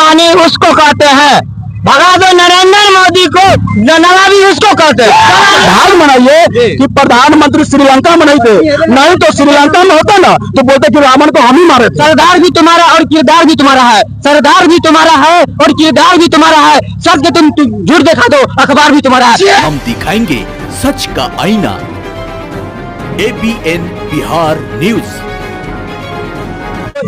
पानी उसको कहते हैं, भगा दो नरेंद्र मोदी को, नवाबी उसको कहते हैं। हाल मनाइए कि प्रधानमंत्री श्रीलंका में नहीं थे, नहीं तो श्रीलंका में होता ना तो बोलते कि रावण को हम ही मारे थे। सरदार भी तुम्हारा और किरदार भी तुम्हारा है, सरदार भी तुम्हारा है और किरदार भी तुम्हारा है। सच के तुम झूठ दिखा दो, अखबार भी तुम्हारा है। हम दिखाएंगे सच का आईना। ABN Bihar news.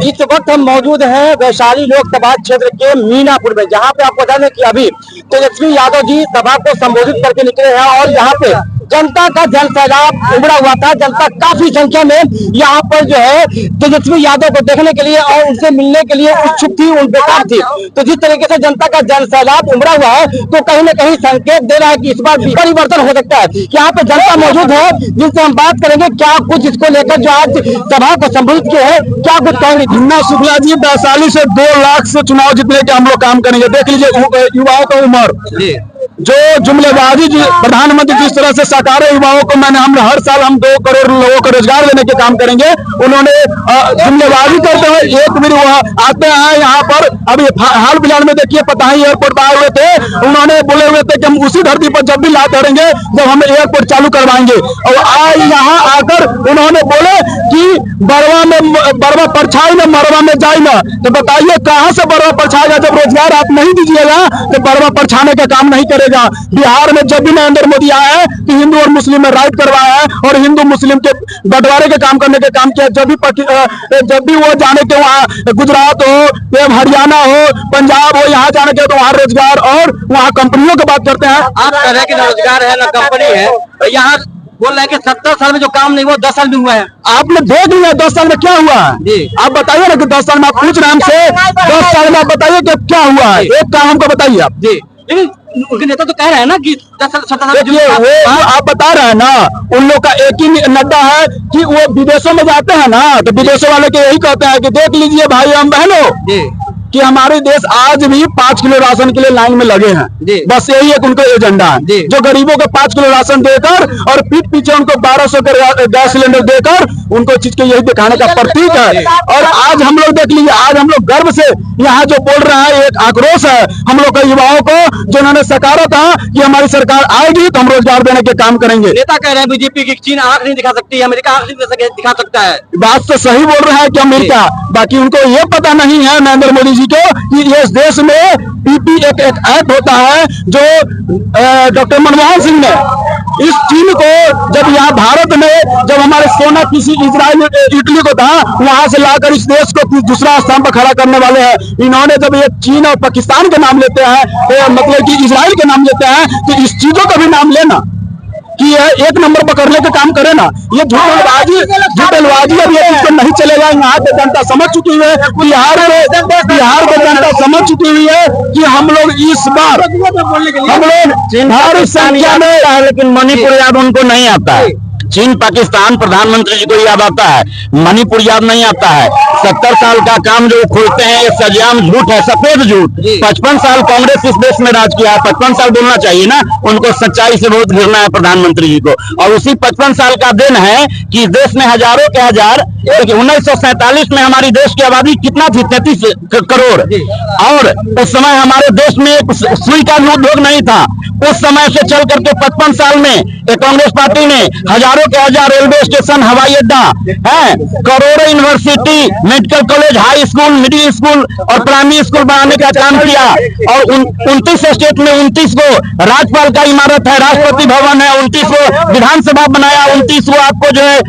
इस वक्त हम मौजूद हैं वैशाली लोकसभा क्षेत्र के मीनापुर में, जहां पे आपको बता दें कि अभी तेजस्वी यादव जी सभा को संबोधित करके निकले हैं और यहाँ पे जनता का जन सैलाब उमड़ा हुआ था। जनता काफी संख्या में यहाँ पर जो है तेजस्वी यादव को देखने के लिए और उनसे मिलने के लिए उत्सुक थी, उन बेकार थी। तो जिस तरीके से जनता का जन सैलाब उमड़ा हुआ है तो कहीं न कहीं संकेत दे रहा है कि इस बार भी परिवर्तन हो सकता है। यहाँ पे जनता मौजूद है जिनसे हम बात करेंगे क्या कुछ इसको लेकर जो आज सभा को संबोधित किया है, क्या कुछ कहेंगे। जिन्ना शुक्ला जी वैशाली से 2 लाख से चुनाव जीतने के हम लोग काम करेंगे। देख लीजिए युवाओं का उम्र, जो जुमलेबाजी प्रधानमंत्री जिस तरह से सकारे युवाओं को, हम हर साल हम 2 करोड़ लोगों को रोजगार देने के काम करेंगे। उन्होंने जुमलेबाजी करते हुए एक भी आते हैं यहाँ पर। अभी हाल फिलहाल में देखिए पताही एयरपोर्ट आए हुए थे, उन्होंने बोले हुए थे कि हम उसी धरती पर जब भी ला करेंगे जब हम एयरपोर्ट चालू करवाएंगे। और आज यहाँ आकर उन्होंने बोले कि बरवा परछाई में मरवा में जाए ना। तो बताइए कहाँ से बरवा परछाएगा जब रोजगार आप नहीं दीजिएगा तो बरवा परछाने का काम नहीं करेगा। बिहार में जब भी नरेंद्र मोदी आया है कि हिंदू और मुस्लिम में राइट करवाया है और हिंदू मुस्लिम के बंटवारे के काम करने के काम किया। जब भी वो जाने के वहाँ गुजरात हो, हरियाणा हो, पंजाब हो, यहाँ जाने के तो वहाँ रोजगार और वहाँ कंपनियों की बात करते हैं। आप कह रहे हैं कि ना रोजगार है ना कंपनी है, यहाँ बोल रहे हैं कि 70 साल में जो काम नहीं हुआ 10 साल में हुआ है। आपने देख लिया 10 साल में क्या हुआ है। आप बताइए ना कि 10 साल में, आप पूछ रहे हैं हमसे 10 साल में आप बताइए कि क्या हुआ है। एक काम हमको बताइए आप। जी, उनके नेता तो कह रहे हैं ना कि 10 साल देखिए वो आप बता रहे हैं ना, उन लोग का एक ही नड्डा है कि वो विदेशों में जाते हैं ना तो विदेशों वाले के यही कहते हैं कि देख लीजिए भाई हम बहनों कि हमारे देश आज भी 5 किलो राशन के लिए लाइन में लगे हैं। बस यही एक उनका एजेंडा है, जो गरीबों को 5 किलो राशन देकर और पीठ पीछे उनको 1200 के गैस सिलेंडर देकर उनको चीज के यही दिखाने का प्रतीक है। और आज हम लोग देख लीजिए, आज हम लोग गर्व से यहाँ जो बोल रहे हैं, एक आक्रोश है हम लोग के युवाओं को जिन्होंने सकारा था कि हमारी सरकार आएगी तो हम रोजगार देने के काम करेंगे। नेता कह रहे हैं बीजेपी की चीन आंख नहीं दिखा सकती, अमेरिका आंख नहीं दिखा सकता है। बात तो सही बोल रहे हैं कि अमेरिका, बाकी उनको ये पता नहीं है नरेंद्र मोदी जी को कि इस देश में पीपी एक एक्ट होता है जो डॉक्टर मनमोहन सिंह ने इस चीन को, जब यहाँ भारत में जब हमारे सोना किसी इजराइल इटली को था वहां से लाकर इस देश को दूसरा स्थान पर खड़ा करने वाले हैं। इन्होंने जब ये चीन और पाकिस्तान के नाम लेते हैं तो मतलब कि इजराइल के नाम लेते हैं तो इस चीजों का भी नाम लेना कि यह 1 नंबर पर करने का काम करे ना। ये झूठलबाजी अब ये इसको नहीं चलेगा। यहाँ पे जनता समझ चुकी है, बिहार को जनता समझ चुकी हुई है कि हम लोग इस बार हम लोग भारी संख्या में, लेकिन मणिपुर याद उनको नहीं आता है। चीन पाकिस्तान प्रधानमंत्री जी को याद आता है, मणिपुर याद नहीं आता है। 70 साल का काम जो खोलते हैं ये सजाम झूठ है, सफेद झूठ। 55 साल कांग्रेस इस देश में राज किया है, 55 साल बोलना चाहिए ना उनको, सच्चाई से वोट गिरना है प्रधानमंत्री जी को। और उसी 55 साल का दिन है कि इस देश में हजारों के हजार, देखिए 1947 में हमारी देश की आबादी कितना थी, 33 करोड़। और उस समय हमारे देश में सुई का उद्योग नहीं था। उस समय से चल करके 55 साल में कांग्रेस पार्टी ने हजारों के हजार रेलवे स्टेशन, हवाई अड्डा है, करोड़ों university, medical college, high school, middle school और प्राइमरी स्कूल बनाने का काम किया। और 29 स्टेट में 29 को राज्यपाल का इमारत है, राष्ट्रपति भवन है, 29 को विधानसभा बनाया, 29 को आपको जो है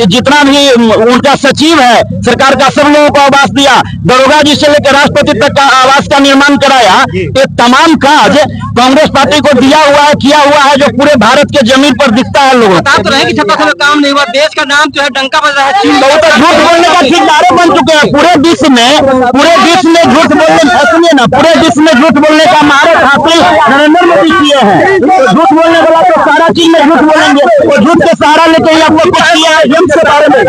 जितना भी उनका सचिव है सरकार का सब लोगों को आवास दिया, दरोगा जी से लेकर राष्ट्रपति तक का आवास का निर्माण कराया। ये तमाम काज कांग्रेस पार्टी को दिया हुआ है, किया हुआ है, जो पूरे भारत के जमीन पर दिखता है। लोगों बता तो रहे कि 70 साल काम नहीं हुआ, देश का नाम जो है डंका बज रहा है। चीन बहुत झूठ बोलने का ठेकेदार बन चुके हैं पूरे विश्व में झूठ बोलने, सुनिए ना, पूरे विश्व में झूठ बोलने का महारत हासिल नरेंद्र मोदी किए हैं। तो झूठ बोलने वाला तो सारा चीज में झूठ बोलेंगे, और झूठ के सहारा लेके ही आपको कुछ किया है। एम्स के बारे में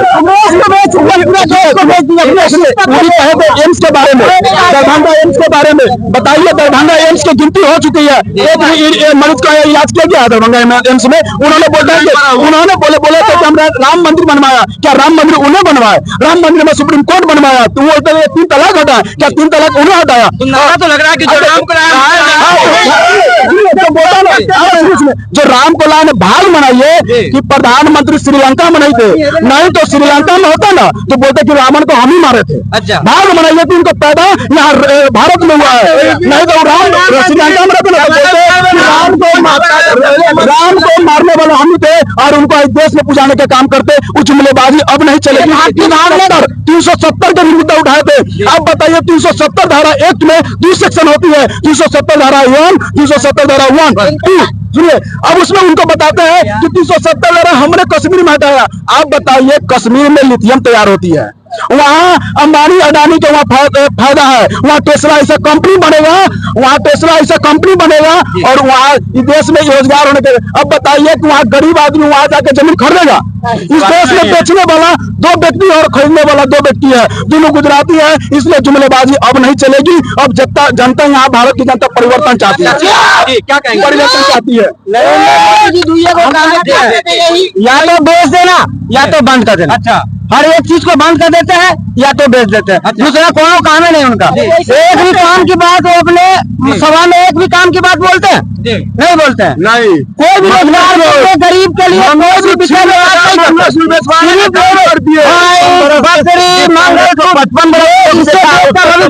एम्स के बारे में, दरभंगा एम्स के बारे में बताइए। दरभंगा एम्स की गिनती हो चुकी है, एक मरीज का इलाज किया गया दरभंगा एम्स में। उन्होंने बोले थे कि हमने राम मंदिर बनवाया, क्या राम मंदिर उन्हें बनवाया? राम मंदिर में सुप्रीम कोर्ट बनवाया तो वो 3 तलाक हटाया? क्या 3 तलाक उन्होंने हटाया? तो लग रहा है कि जो राम को जो राम को लाए ने भाग मनाइए कि प्रधानमंत्री श्रीलंका में नहीं थे, नहीं तो श्रीलंका में होता ना तो बोलते कि रावण को हम ही मारे थे। अच्छा। भाग मनाइए कि उनको पैदा यहाँ भारत में हुआ है, नहीं तो राम श्रीलंका में रहते ना तो बोलते राम को मारने वाले हम ही थे और उनको इस देश में पुजाने का काम करते। वो जुमलेबाजी अब नहीं चलेगी। 370 का भी मुद्दा उठाए थे, अब बताइए 370 धारा एक्ट में 2 सेक्शन होती है, 370 धारा 1, 370 धारा 1, 2। सुनिए, अब उसमें उनको बताते हैं कि 370 धारा हमने कश्मीर में हटाया। आप बताइए कश्मीर में लिथियम तैयार होती है, वहाँ अंबानी अडानी का वहाँ फायदा है, वहाँ टेस्ला ऐसा कंपनी बनेगा, वहाँ टेस्ला ऐसा कंपनी बनेगा और वहाँ इस देश में रोजगार होने के। अब बताइए कि वहाँ गरीब आदमी वहाँ जाकर जमीन खरीदेगा? इस देश में बेचने वाला 2 व्यक्ति और खरीदने वाला 2 व्यक्ति है, दोनों गुजराती है। इसलिए जुमलेबाजी अब नहीं चलेगी। अब जनता यहाँ भारत की जनता परिवर्तन चाहती है। क्या कहेंगे? परिवर्तन चाहती है। या तो बेच देना या तो बंद कर देना। अच्छा। हर एक चीज को बंद कर देते हैं या तो बेच देते हैं। दूसरा कोई काम है नहीं उनका। एक भी काम की बात वो अपने सभा में एक भी काम की बात बोलते हैं? नहीं बोलते हैं। नहीं, कोई भी रोजगार गरीब के लिए कोई भी विषय में बात नहीं करते। बकरी मांगे तो 55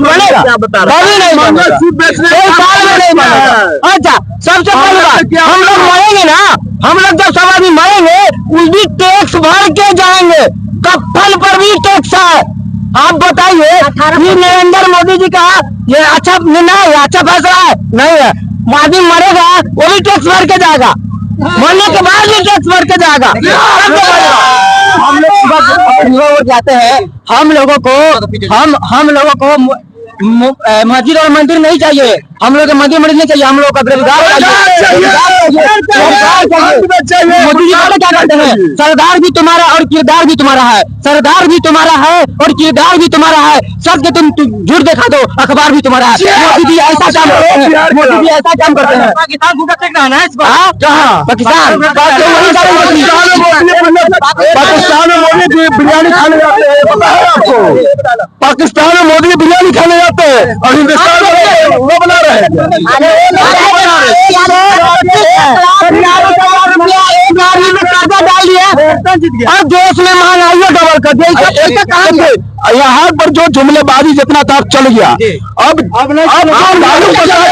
बनेगा, कभी नहीं बनेगा, कोई साल में नहीं बनेगा। अच्छा, सबसे पहली बात हम लोग मरेंगे ना, हम लोग जब सभा में मरेंगे उस भी टैक्स भर के जाएंगे, कफन पर भी टैक्स है। आप बताइए ये नरेंद्र मोदी जी का ये अच्छा निर्णय है, अच्छा फैसला है? नहीं है। आदमी मरेगा वो भी टैक्स भर के जाएगा, मरने के बाद भी टैक्स भर के जाएगा। हम लोग जाते हैं, हम लोगों को मस्जिद और मंदिर नहीं चाहिए, हम लोग मंदिर नहीं चाहिए, हम लोग का रोजगार मोदी जी क्या करते हैं? सरदार भी तुम्हारा और किरदार भी तुम्हारा है, सरदार भी तुम्हारा है और किरदार भी तुम्हारा है। सच के तुम झूठ दिखा दो, अखबार भी तुम्हारा है। मोदी जी ऐसा काम करते हैं, मोदी जी ऐसा काम करते हैं। पाकिस्तान घूटा टेक रहा है ना इस बार? कहाँ पाकिस्तान में मोदी बिरयानी खाने जाते हैं, पता है आपको? पाकिस्तान में मोदी बिरयानी खाने जाते हैं और हिंदुस्तान में वो बना रहे हैं। डाल दिया और देश में महंगाई डबल कर दिया। यहाँ पर जो जुमलेबाजी जितना था चल गया, अब लालू प्रसाद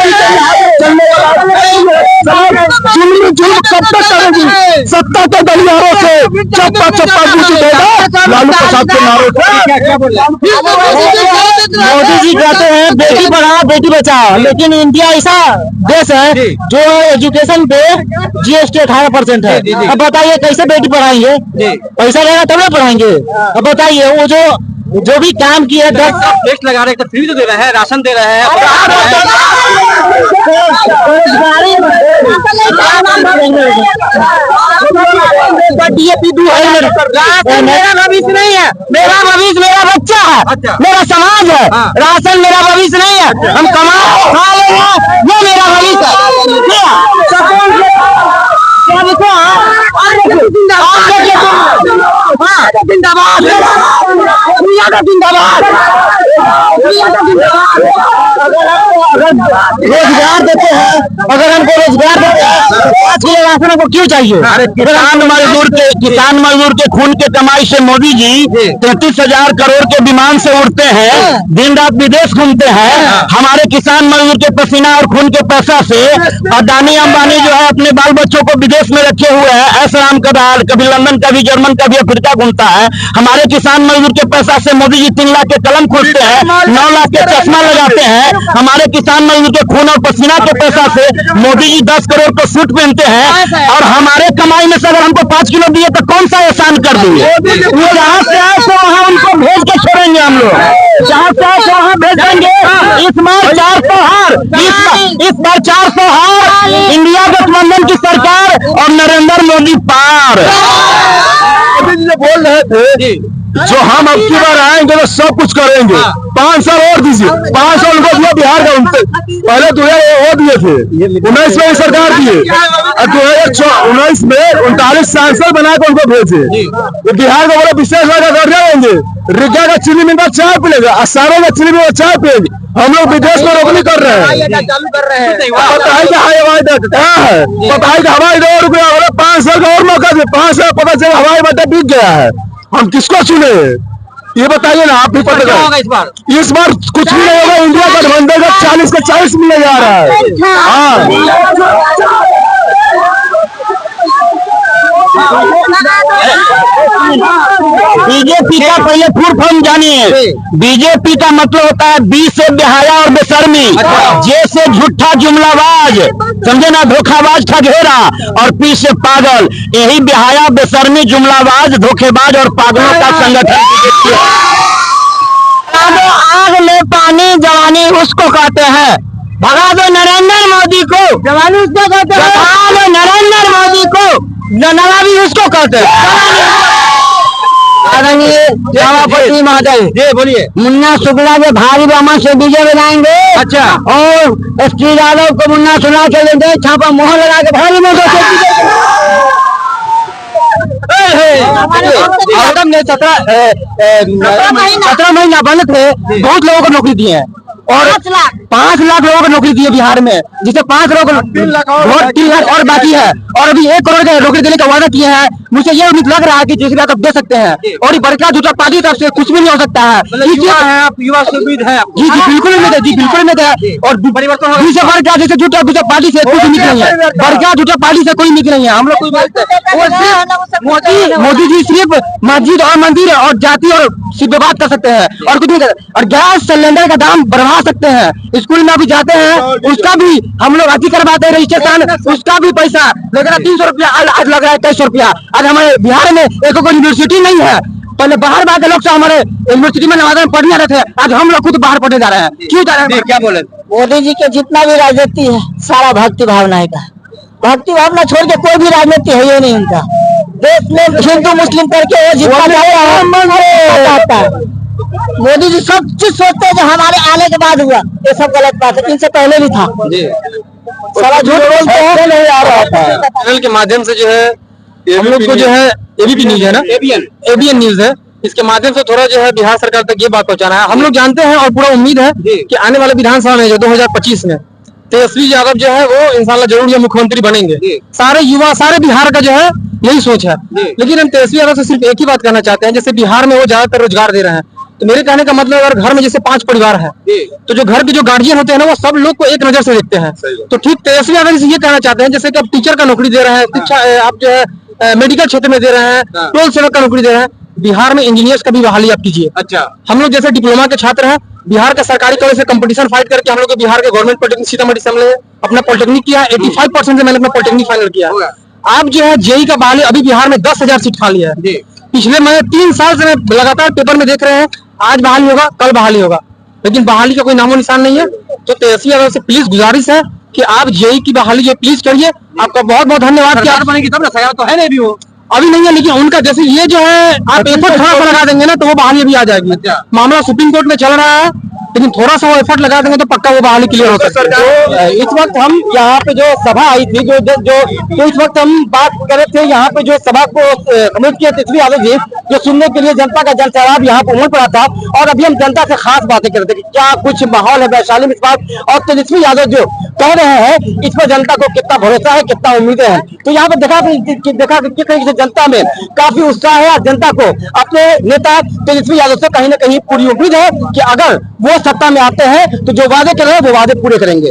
जुम्मे कब तक करेगी? सत्ता के गलियारों से चप्पा चप्पा पूछ देगा लालू प्रसाद के नारों से। मोदी जी कहते हैं बेटी पढ़ाओ बेटी बचाओ, लेकिन इंडिया ऐसा देश है जो एजुकेशन पे GST 18% है। अब बताइए कैसे बेटी पढ़ाएंगे? पैसा रहेगा तब ना पढ़ाएंगे। अब बताइए वो जो भी काम किया 10 टैक्स लगा रहे हैं, फ्री तो दे रहे हैं, राशन दे रहे हैं। मेरा भविष्य नहीं है, मेरा भविष्य मेरा बच्चा है, मेरा समाज है। राशन मेरा भविष्य नहीं है, हम कमा खा लेंगे, ये मेरा भविष्य है। रोजगार देते हैं, अगर हमको रोजगार देते हैं आज के राशन हमको क्यों चाहिए? किसान मजदूर के खून के कमाई से मोदी जी 33,000 करोड़ के विमान से उड़ते हैं, दिन रात विदेश घूमते हैं। हमारे किसान मजदूर के पसीना और खून के पैसा से अडानी अंबानी जो है अपने बाल बच्चों को विदेश में रखे हुए हैं। ऐसा नाम का दाल कभी लंदन का भी जर्मन का भी अफ्रीका घूमता है। हमारे किसान मजदूर के पैसा से मोदी जी 3 लाख के कलम खोलते हैं, 9 लाख के चश्मा लगाते हैं। हमारे किसान मजदूर के खून और पसीना के पैसा से मोदी जी 10 करोड़ को सूट पहनते हैं। और हमारे कमाई में से अगर हमको 5 किलो दिए तो कौन सा एहसान कर दिए? वो जहाँ से आए तो वहाँ उनको भेज के छोड़ेंगे हम लोग, जहाँ से आए तो वहाँ भेज देंगे। इस बार 400 हार, इस बार 400 हार, इंडिया गठबंधन की सरकार और नरेंद्र मोदी पार। मोदी जी बोल रहे थे जो हम अब की बार आएंगे तो सब कुछ करेंगे, 5 साल और दीजिए, 5 साल उनको दिया बिहार का, उनसे पहले 2000 वो दिए थे, 19 में सरकार दिए, और 2019 में 39 सांसद बना के उनको भेजे। तो बिहार को बोला विशेष कर देंगे, रिगा का चीनी मिल का चाय पिलेगा, असारों का चीनी मिल चाय पिलेगी। हम लोग विदेश में रोकनी कर रहे हैं, चालू कर रहे हैं। पता है कि हवाई अड्डा कहाँ है, पता है कि हवाई अड्डा रुक गया, 5 साल का और मौका दे, 5 साल पता चला हवाई अड्डा बिक गया है, हम किसको चुने ये बताइए ना, आप भी पता क्या होगा करें। इस बार कुछ भी नहीं होगा, इंडिया गठबंधन का 40 का 40 मिलने जा रहा है। हाँ बीजेपी का पहले फुल फॉर्म जानिए। बीजेपी का मतलब होता है बी से बेहया और बेशर्मी, जे से झूठा जुमलाबाज, समझे ना, धोखाबाज ठगेरा, और पी से पागल। यही बेहया बेशर्मी जुमलाबाज धोखेबाज और पागलों का संगठन बीजेपी है। आग में पानी जवानी उसको कहते हैं, भगा दो नरेंद्र मोदी को, जवानी उसको कहते हैं, भगा दो नरेंद्र मोदी को, नवाबी उसको कहते हैं। सभापति महोदय जी बोलिए। मुन्ना शुक्ला के भारी बहुमत से विजय बनाएंगे। अच्छा। और एस टी यादव को मुन्ना सुना के लेंगे, छापा मोहर लगा के भारी मत ने 17 महीना बंद थे, बहुत लोगों को नौकरी दिए हैं, और 5 लाख लोगों को नौकरी दी है बिहार में, जिसे 5 लोगों को 3 लाख और बाकी है, और अभी 1 करोड़ का नौकरी देने का वादा किए हैं। मुझे ये उम्मीद लग रहा है कि जिस बात आप दे सकते हैं, और ये बड़का झूठा पार्टी तरफ से कुछ भी नहीं हो सकता है। आप युवा से उम्मीद है आपको? जी बिल्कुल उम्मीद है, जी बिल्कुल उम्मीद है। और परिवर्तन दूसरे बड़का जैसे झूठा पार्टी से कोई उम्मीद नहीं है, बड़का झूठा पार्टी से कोई उम्मीद नहीं है। हम लोग मोदी जी सिर्फ मस्जिद और मंदिर और जाति और सिर्फ बात कर सकते हैं, और कुछ नहीं कर। और गैस सिलेंडर का दाम बढ़ा सकते हैं, स्कूल में अभी जाते हैं उसका भी हम लोग अति करवाते हैं रजिस्ट्रेशन, उसका भी पैसा लग रहा है 300 रुपया, आज लग रहा है 2100 रुपया। आज हमारे बिहार में एक कोई यूनिवर्सिटी नहीं है, पहले बाहर के लोग हमारे यूनिवर्सिटी में नवादा में पढ़ने आ रहे थे, आज हम लोग खुद बाहर पढ़ने जा रहे हैं। क्यों जा रहे हैं? क्या बोले? मोदी जी के जितना भी राजनीति है सारा भक्ति भावना का, भक्ति भावना छोड़ के कोई भी राजनीति है ये नहीं उनका। देश में हिंदू मुस्लिम करके जितना चाहता है, मोदी जी सब चीज सोचते हैं जो हमारे आने के बाद हुआ, ये सब गलत बात है, इनसे पहले भी था। सारा झूठ बोलते हैं, नहीं आ रहा था। चैनल के माध्यम से जो है हम लोग को जो है एबीपी न्यूज है ना, एबीएन न्यूज है, इसके माध्यम से थोड़ा जो है बिहार सरकार तक ये बात पहुंचाना है। हम लोग जानते हैं और पूरा उम्मीद है कि आने वाले विधानसभा में जो 2025 में तेजस्वी यादव जो है वो इंशाल्लाह जरूर ये मुख्यमंत्री बनेंगे। सारे युवा, सारे बिहार का जो है यही सोच है। लेकिन हम तेजस्वी यादव से सिर्फ एक ही बात कहना चाहते हैं, जैसे बिहार में वो ज्यादातर रोजगार दे रहे हैं, तो मेरे कहने का मतलब अगर घर में जैसे 5 परिवार है, तो जो घर के जो गार्जियन होते हैं ना, वो सब लोग को एक नजर से देखते हैं। तो ठीक तेजस्वी यादव से ये कहना चाहते हैं, जैसे कि आप टीचर का नौकरी दे रहे हैं, शिक्षा आप जो है मेडिकल क्षेत्र में दे रहे हैं, टोल सेवक का नौकरी दे रहे हैं, बिहार में इंजीनियर्स का भी बहाली आप कीजिए। अच्छा। हम लोग जैसे डिप्लोमा के छात्र हैं, बिहार के सरकारी कॉलेज से कंपटीशन फाइट करके हम लोग बिहार के गवर्नमेंट पॉलिटेक्निक सीतामढ़ी से हमने अपना पॉलिटेक्निक किया, 85% से मैंने अपना पॉलिटेक्निक फाइनल किया। आप जो है जेई का बहाली अभी बिहार में 10,000 सीट खाली है। पिछले मैं 3 साल से लगातार पेपर में देख रहे हैं, आज बहाली होगा, कल बहाली होगा, लेकिन बहाली का कोई नामो निशान नहीं है। तो तेजस्वी यादव से प्लीज गुजारिश है कि आप जेई की बहाली जो प्लीज करिए। आपका बहुत बहुत धन्यवाद। सरकार बनेगी तब ना, सरकार तो है नहीं भी, वो अभी नहीं है, लेकिन उनका जैसे ये जो है आप एफर्ट थोड़ा सा लगा देंगे ना तो वो बहाली भी आ जाएगी। मामला सुप्रीम कोर्ट में चल रहा है, लेकिन थोड़ा सा वो एफर्ट लगा देंगे तो पक्का वो बहाली क्लियर हो सकती है। इस वक्त हम यहाँ पे जो सभा आई थी, जो इस वक्त हम बात कर रहे थे, यहाँ पे जो सभा को संबोधित किया तेजस्वी यादव जी, जो सुनने के लिए जनता का जन सैलाब यहाँ पे उमड़ पड़ा था, और अभी हम जनता से खास बातें कर रहे थे कि क्या कुछ माहौल है वैशाली में इस बात, और तेजस्वी यादव जो कह रहे हैं इस पर जनता को कितना भरोसा है, कितना उम्मीदें हैं। तो यहाँ पे देखा किस तरीके से जनता में काफी उत्साह है, जनता को अपने नेता तेजस्वी यादव से कहीं ना कहीं पूरी उम्मीद है कि अगर वो सत्ता में आते हैं तो जो वादे कर रहे हैं वो वादे पूरे करेंगे।